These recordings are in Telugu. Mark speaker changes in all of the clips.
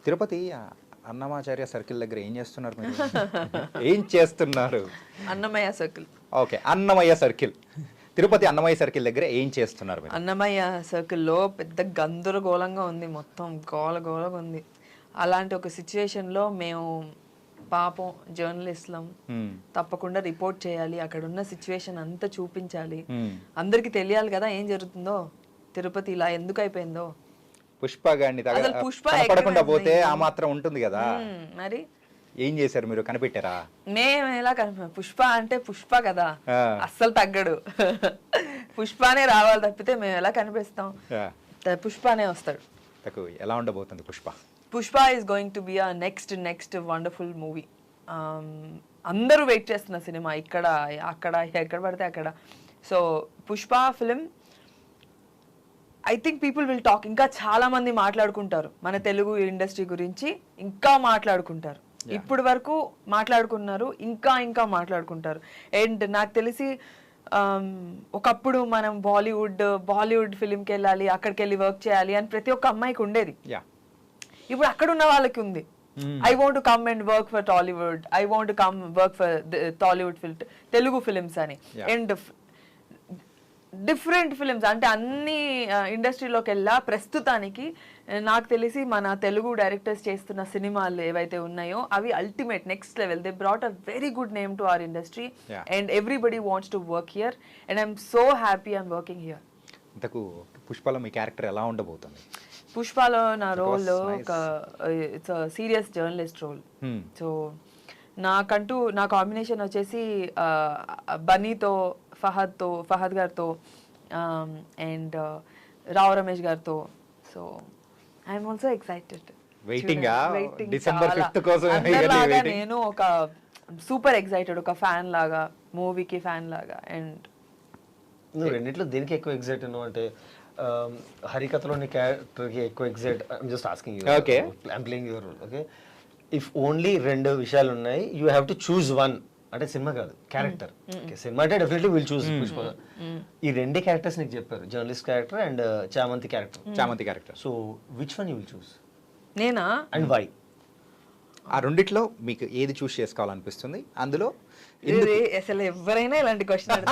Speaker 1: తిరుపతి అన్నమాచార్య సర్కిల్ దగ్గర ఏం చేస్తున్నారు మీరు? ఏం చేస్తున్నారు?
Speaker 2: Annamayya circle.
Speaker 1: Okay, Annamayya circle. Tirupati Annamayya circle దగ్గర ఏం చేస్తున్నారు మీరు?
Speaker 2: అన్నమయ్య సర్కిల్లో పెద్ద గందరగోళంగా ఉంది, మొత్తం గోలగోళగా ఉంది. అలాంటి ఒక సిచ్యువేషన్లో మేము పాపం జర్నలిస్ట్లం, తప్పకుండా రిపోర్ట్ చేయాలి, అక్కడ ఉన్న సిచ్యువేషన్ అంతా చూపించాలి, అందరికి తెలియాలి కదా ఏం జరుగుతుందో, తిరుపతి ఇలా ఎందుకు అయిపోయిందో.
Speaker 1: పుష్ప గాని పడకుండా పోతే ఆ మాత్రం ఉంటుంది కదా.
Speaker 2: మరి
Speaker 1: ఏం చేశారు మీరు? కనిపెట్టారా?
Speaker 2: మేము ఎలా కనిపి, పుష్ప అంటే పుష్ప కదా, అస్సలు తగ్గడు. పుష్పనే రావాలి తప్పితే మేము ఎలా కనిపిస్తాం? పుష్పనే వస్తాడు.
Speaker 1: ఎలా ఉండబోతుంది Pushpa?
Speaker 2: Pushpa is going to be a next wonderful movie. అందరూ వెయిట్ చేస్తున్న సినిమా, ఇక్కడ అక్కడ ఎక్కడ పడితే అక్కడ. So Pushpa film I think people will talk. ఇంకా చాలా మంది మాట్లాడుకుంటారు మన తెలుగు ఇండస్ట్రీ గురించి, ఇంకా మాట్లాడుకుంటారు. ఇప్పటి వరకు మాట్లాడుకున్నారు, ఇంకా మాట్లాడుకుంటారు. అండ్ నాకు తెలిసి ఒకప్పుడు మనం బాలీవుడ్ ఫిలింకి వెళ్ళాలి, అక్కడికి వెళ్ళి వర్క్ చేయాలి అని ప్రతి ఒక్క అమ్మాయికి ఉండేది. ఇప్పుడు అక్కడ ఉన్న వాళ్ళకి ఉంది. I want to come and work for Tollywood, I want to come work for Tollywood Telugu films అని. అండ్ డిఫరెంట్ ఫిలిమ్స్ అంటే అన్ని ఇండస్ట్రీలోకి వెళ్ళా. ప్రస్తుతానికి నాకు తెలిసి మన తెలుగు డైరెక్టర్స్ చేస్తున్న సినిమాలు ఏవైతే ఉన్నాయో అవి ultimate next level. They brought a very good name to our industry and everybody wants to work here and I'm so happy I'm working here.
Speaker 1: ఇంతకు పుష్పలో మీ క్యారెక్టర్ ఎలా ఉండబోతుంది?
Speaker 2: పుష్పలో నా రోల్ ఒక it's serious journalist role. So నాకంటూ నా కాంబినేషన్ వచ్చేసి బన్నీతో, ఫహద్ గారితో అండ్ రావు రమేష్ గారితో. So I'm also excited. నేను ఒక సూపర్ ఎక్సైటెడ్, ఒక ఫ్యాన్ లాగా, మూవీకి ఫ్యాన్ లాగా. అండ్
Speaker 3: నువ్వు రెండిట్లో దేనికి ఎక్కువ ఎక్సైట్ ఉన్నావు అంటే హరికథలోని క్యారెక్టర్కి ఎక్కువ excite? I'm just asking you.
Speaker 1: Okay,
Speaker 3: I'm playing your role. Okay, if only రెండు విషయాలు ఉన్నాయి, you have to choose one. అంటే సినిమా కాదు, క్యారెక్టర్. సినిమా అంటే డెఫినెట్లీ విల్ చూస్ పుష్ప. ఈ రెండే క్యారెక్టర్స్ నీకు చెప్పారు, journalist character and Chamanthi character. So which one you will choose?
Speaker 2: నేనా?
Speaker 3: And why?
Speaker 1: ఆ రెండిట్లో మీకు ఏది చూస్ చేసుకోవాలనిపిస్తుంది? అందులో
Speaker 2: అసలు ఎవరైనా ఇలాంటి క్వశ్చన్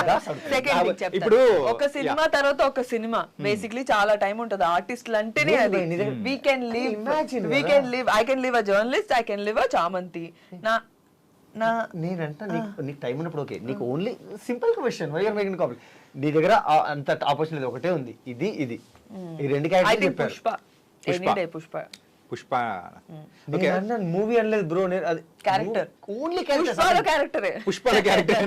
Speaker 1: ఇప్పుడు
Speaker 2: ఒక సినిమా తర్వాత ఒక సినిమా బేసిక్లీ చాలా టైం ఉంటుంది ఆర్టిస్టులు అంటేనే. అది we can live, I can live a journalist, I can live a చామంతి.
Speaker 3: నేనంట నీకు టైం ఉన్నప్పుడు ఓకే, నీకు only simple question, why are making complicate? నీ దగ్గర అంత ఆపర్చునిటీ ఒకటే ఉంది, ఇది ఈ రెండు క్యారెక్టర్స్ చెప్పారు.
Speaker 1: పుష్ప
Speaker 3: మూవీ అనలేదు బ్రో, నేను అది
Speaker 2: క్యారెక్టర్,
Speaker 3: ఓన్లీ
Speaker 2: క్యారెక్టరే.
Speaker 1: పుష్ప క్యారెక్టర్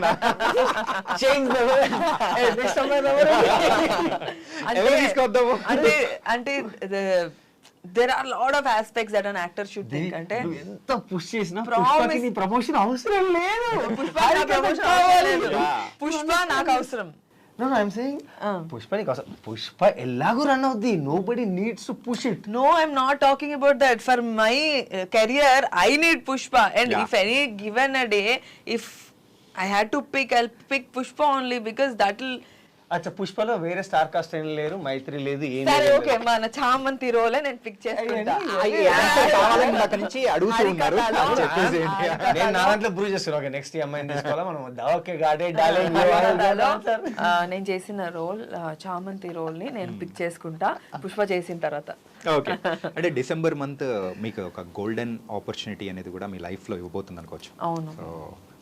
Speaker 2: అంటే there are a lot of aspects that an actor should think. అంటే
Speaker 3: ఎంత పుష్ చేసినా పుష్పకి ప్రమోషన్ అవసరం లేదు.
Speaker 2: పుష్ప నాకు అవసరం.
Speaker 3: No, I'm saying పుష్ప నీకు అవసరం. పుష్ప ఎలాగో రన్ అవుద్ది. Nobody needs to push it.
Speaker 2: No, I'm not talking about that. For my career, I need Pushpa. And if any given a day, if I had to pick, I'll pick Pushpa only because that will.
Speaker 3: అచ్చా, పుష్పలో వేరే స్టార్ కాస్ట్ ఏం లేరు, మైత్రి లేదు, ఏం
Speaker 2: సరే ఓకే, మన చామంతి రోలే నేను పిక్ చేసుకుంటా.
Speaker 3: నేను నా దాంట్లో ప్రూవ్ చేస్తాను. ఓకే, నెక్స్ట్ అమ్మాయిని తీసుకోవాలా మనం? ఓకే,
Speaker 2: నేను చేసిన రోల్ చామంతి రోల్ ని నేను పిక్ చేసుకుంటా పుష్ప చేసిన తర్వాత.
Speaker 1: ఓకే, అంటే డిసెంబర్ మంత్ మీకు ఒక గోల్డెన్ ఆపర్చునిటీ అనేది కూడా మీ లైఫ్ లో ఇవ్వబోతుంది అనుకోవచ్చు.
Speaker 2: అవును,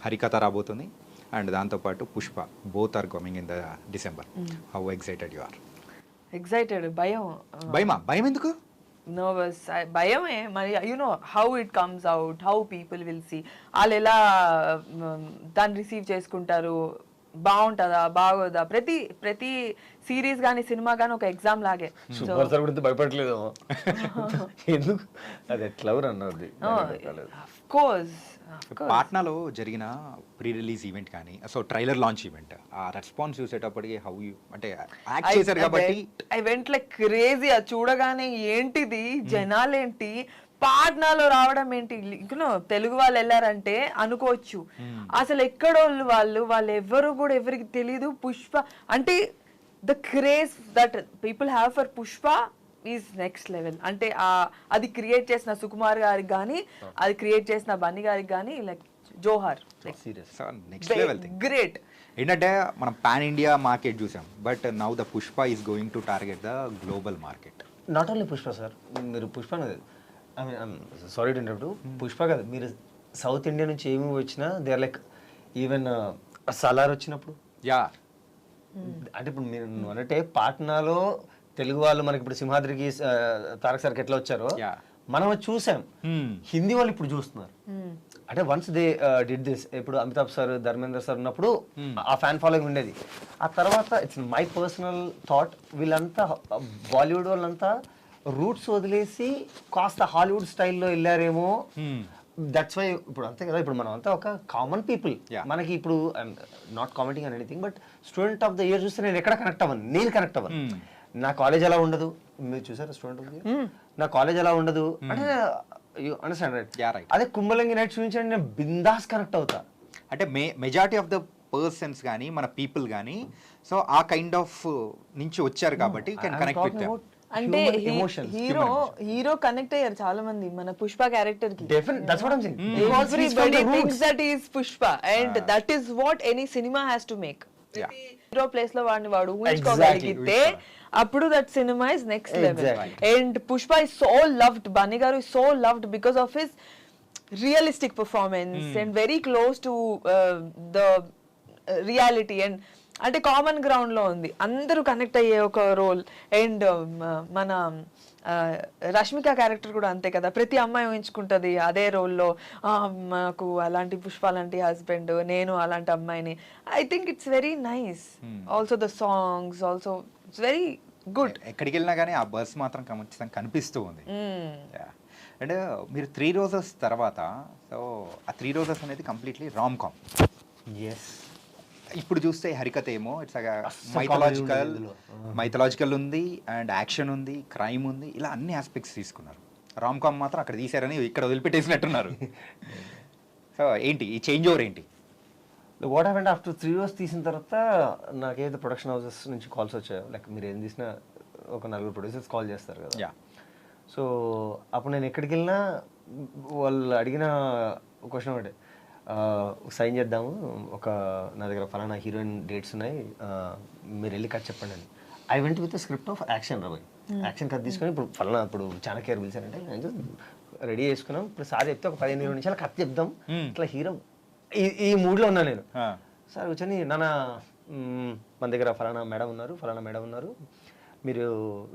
Speaker 1: హరికథ రాబోతుంది అండ్ దాంతోపాటు Pushpa, both are coming in the December. How excited you are?
Speaker 2: Excited.
Speaker 1: భయం ఎందుకు?
Speaker 2: నర్వస్, భయమే మరి. You know how it comes out, how people will see, వాళ్ళు ఎలా దాన్ని రిసీవ్ చేసుకుంటారు, బాగుంటుందా బాగోదా. ప్రతి సిరీస్ కానీ సినిమా కానీ ఒక ఎగ్జామ్ లాగే.
Speaker 3: సూపర్ స్టార్ గురించి భయపడలేదు ఎందుకు? అది ఎట్లా అన్నది.
Speaker 2: ఆఫ్ కోర్స్
Speaker 1: పాట్నాలో జరిగిన ప్రీ రిలీజ్ ఈవెంట్ కానీ, సో ట్రైలర్ లాంచ్ ఈవెంట్, ఆ రెస్పాన్స్ చూసేటప్పటికి హౌ యూ, అంటే యాక్ట్ చేశారు కాబట్టి
Speaker 2: ఐ వెంట్ లైక్ క్రేజీ. అది చూడగానే ఏంటిది, జనాలేంటి, పాట్నాలో రావడం ఏంటి, తెలుగు వాళ్ళు వెళ్ళారంటే అనుకోవచ్చు. అసలు ఎక్కడోళ్ళు వాళ్ళు ఎవరు కూడా ఎవరికి తెలీదు. పుష్ప అంటే the craze that people have for Pushpa is next level. అంటే అది క్రియేట్ చేసిన సుకుమార్ గారికి కానీ, అది క్రియేట్ చేసిన బన్నీ గారికి కానీ, లైక్ జోహార్,
Speaker 3: serious.
Speaker 1: So next level thing.
Speaker 2: Great.
Speaker 1: ఏంటంటే మనం పాన్ ఇండియా మార్కెట్ చూసాం, but now the Pushpa is going to target the global market.
Speaker 3: Not only Pushpa sir, మీరు Pushpa I mean sorry to interrupt, Pushpa కాదు, మీరు సౌత్ ఇండియా నుంచి ఏమి వచ్చినా they are like even Salaar వచ్చినప్పుడు,
Speaker 1: యా
Speaker 3: అంటే ఇప్పుడు మీరు అన్నట్టే పాట్నాలో తెలుగు వాళ్ళు మనకి ఇప్పుడు సింహాద్రికి తారక్ సార్కి ఎట్లా వచ్చారో
Speaker 1: Yeah.
Speaker 3: మనం అది చూసాం, హిందీ వాళ్ళు ఇప్పుడు చూస్తున్నారు. అంటే వన్స్ దే డిడ్ దిస్, ఇప్పుడు అమితాబ్ సార్, ధర్మేంద్ర సార్ ఉన్నప్పుడు ఆ ఫ్యాన్ ఫాలోయింగ్ ఉండేది. ఆ తర్వాత ఇట్స్ మై పర్సనల్ థాట్, వీళ్ళంతా బాలీవుడ్ వాళ్ళంతా రూట్స్ వదిలేసి కాస్త హాలీవుడ్ స్టైల్లో వెళ్ళారేమో. దట్స్ వై ఇప్పుడు అంతే కదా, ఇప్పుడు మనం అంతా ఒక కామన్ పీపుల్.
Speaker 1: Yeah.
Speaker 3: మనకి ఇప్పుడు not commenting on anything, but student of the year చూస్తే నేను ఎక్కడ కనెక్ట్ అవ్వను, నేను కనెక్ట్ అవ్వను. నా కాలేజ్ ఎలా ఉండదు, మీరు చూసారా స్టూడెంట్ ఆఫ్ ది ఇయర్, నా కాలేజ్ ఎలా ఉండదు అంటే you understand right.
Speaker 1: Yeah, right.
Speaker 3: అదే కుంభలంగి నైట్ చూపించండి, నేను బిందాస్ కనెక్ట్ అవుతా.
Speaker 1: అంటే మెజారిటీ ఆఫ్ ద పర్సన్స్ కానీ మన పీపుల్ కానీ సో ఆ కైండ్ ఆఫ్ నుంచి వచ్చారు కాబట్టి కెన్ కనెక్ట్ విత్ దెమ్.
Speaker 2: అంటే
Speaker 3: ఎమోషన్స్,
Speaker 2: హీరో కనెక్ట్ అయ్యారు చాలా మంది మన పుష్ప క్యారెక్టర్ కి.
Speaker 3: Definite, that's what I am saying.
Speaker 2: Everybody thinks that he is Pushpa, and that is what any cinema has to make.
Speaker 1: Yeah.
Speaker 2: Hero place లో వాడు ఊహించుకోగలిగితే అప్పుడు that cinema is next level. And Pushpa is so loved, Bunny గారు is so loved because of his realistic performance and very close to the reality. And అంటే కామన్ గ్రౌండ్ లో ఉంది, అందరూ కనెక్ట్ అయ్యే ఒక రోల్. అండ్ మన రష్మిక క్యారెక్టర్ కూడా అంతే కదా, ప్రతి అమ్మాయి ఊహించుకుంటది అదే రోల్లో, మాకు అలాంటి పుష్ప లాంటి హస్బెండ్, నేను అలాంటి అమ్మాయిని. I think it's very nice. Also the songs also it's very good.
Speaker 1: ఎక్కడికి వెళ్ళినా కానీ ఆ బస్ మాత్రం ఖచ్చితంగా కనిపిస్తూ ఉంది. అండ్ మీరు 3 రోజెస్ తర్వాత, సో ఆ 3 రోజెస్ అనేది కంప్లీట్లీ రామ్ కామ్.
Speaker 3: ఎస్.
Speaker 1: ఇప్పుడు చూస్తే హరికథ ఏమో ఇట్స్
Speaker 3: comedy
Speaker 1: మైథలాజికల్ ఉంది అండ్ యాక్షన్ ఉంది, క్రైమ్ ఉంది, ఇలా అన్ని ఆస్పెక్ట్స్ తీసుకున్నారు. రామ్ కామ్ మాత్రం అక్కడ తీసారని ఇక్కడ వదిలిపెట్టేసినట్టున్నారు. సో ఏంటి ఈ చేంజ్ ఓవర్ ఏంటి?
Speaker 3: వాట్ హ్యాపెండ్ ఆఫ్టర్ 3 ఇయర్స్ తీసిన తర్వాత నాకేదో ప్రొడక్షన్ హౌసెస్ నుంచి కాల్స్ వచ్చాయో, లైక్ మీరు ఏం తీసినా ఒక 4 ప్రొడ్యూసర్స్ కాల్ చేస్తారు కదా.
Speaker 1: యా.
Speaker 3: సో అప్పుడు నేను ఎక్కడికి వెళ్ళినా వాళ్ళు అడిగిన క్వశ్చన్ ఒకటే, సైన్ చేద్దాము, ఒక నా దగ్గర ఫలానా హీరోయిన్ డేట్స్ ఉన్నాయి, మీరు వెళ్ళి కథ చెప్పండి అని. I went with script of action రాబోయ్, యాక్షన్ కథ తీసుకొని ఇప్పుడు ఫలానా ఇప్పుడు చాణక్య పిలిచారంటే నేను రెడీ చేసుకున్నాం, ఇప్పుడు సార్ చెప్తే ఒక 15-20 నిమిషాలు కథ చెప్దాం, ఇట్లా హీరో ఈ మూడ్లో ఉన్నాను నేను. సార్ కూర్చొని నాన్న మన దగ్గర ఫలానా మేడం ఉన్నారు, మీరు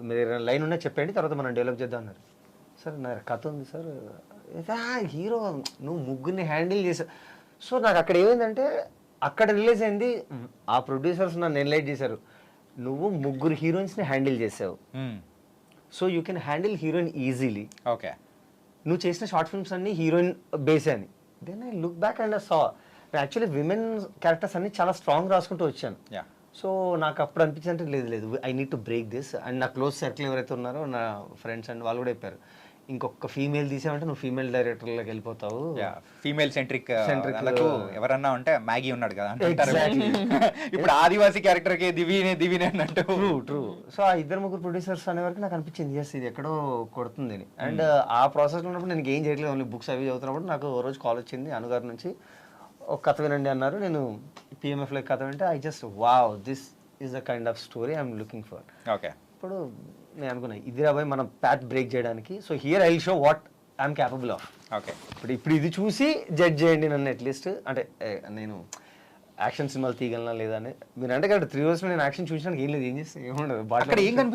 Speaker 3: మీ దగ్గర లైన్ ఉన్నా చెప్పండి, తర్వాత మనం డెవలప్ చేద్దాం అన్నారు. సార్ నా కథ ఉంది సార్, హీరో నువ్వు ముగ్గురిని హ్యాండిల్ చేసావు. సో నాకు అక్కడ ఏమైందంటే, అక్కడ రిలీజ్ అయింది, ఆ ప్రొడ్యూసర్స్ నన్ను ఎన్లైట్ చేశారు, నువ్వు 3 హీరోయిన్స్ని హ్యాండిల్ చేసావు, so you can handle heroine easily.
Speaker 1: Okay.
Speaker 3: నువ్వు చేసిన షార్ట్ ఫిల్మ్స్ అన్ని హీరోయిన్ బేసే అని. Then I look back and saw actually women characters అన్ని చాలా స్ట్రాంగ్ రాసుకుంటూ వచ్చాను. సో నాకు అప్పుడు అనిపించింది అంటే లేదు I need to break this. And నా క్లోజ్ సర్కిల్ ఎవరైతే ఉన్నారో నా ఫ్రెండ్స్ అండ్ వాళ్ళు కూడా చెప్పారు, ఇంకొక ఫీమేల్ తీసామంటే నువ్వు ఫీమేల్ డైరెక్టర్లోకి వెళ్ళిపోతావు.
Speaker 1: ఫీమేల్ సెంట్రిక్ ఎవరన్నా ఉంటే మ్యాగీ ఉన్నాడు కదా ఇప్పుడు ఆదివాసీ క్యారెక్టర్ కి దివినే అన్నట్టు.
Speaker 3: ట్రూ. సో ఆ 2-3 ప్రొడ్యూసర్స్ అనే వరకు నాకు అనిపించింది ఎస్ ఇది ఎక్కడో కొడుతుంది అని. అండ్ ఆ ప్రాసెస్లో ఉన్నప్పుడు నేను ఏం చేయట్లేదు, ఓన్లీ బుక్స్ అవి చదువుతున్నప్పుడు నాకు ఓ రోజు కాల్ వచ్చింది అనుగారి నుంచి, ఒక కథ వినండి అన్నారు. నేను పిఎంఎఫ్లో కథ వింటే I just wow, this is the kind of story I'm looking for.
Speaker 1: Okay.
Speaker 3: ఇప్పుడు నేను అనుకున్నా ఇది రాబోయే మనం ప్యాట్ బ్రేక్ చేయడానికి. So here I will show what I'm capable of.
Speaker 1: Okay.
Speaker 3: ఇప్పుడు ఇది చూసి జడ్జ్ చేయండి నన్ను అట్లీస్ట్. అంటే నేను యాక్షన్ సినిమాలు తీయగలనా లేదా అని. మీరు అంటే కదా 3 ఇయర్స్లో నేను యాక్షన్ చూసినానికి ఏం లేదు, ఏం చేస్తే ఏముండదు.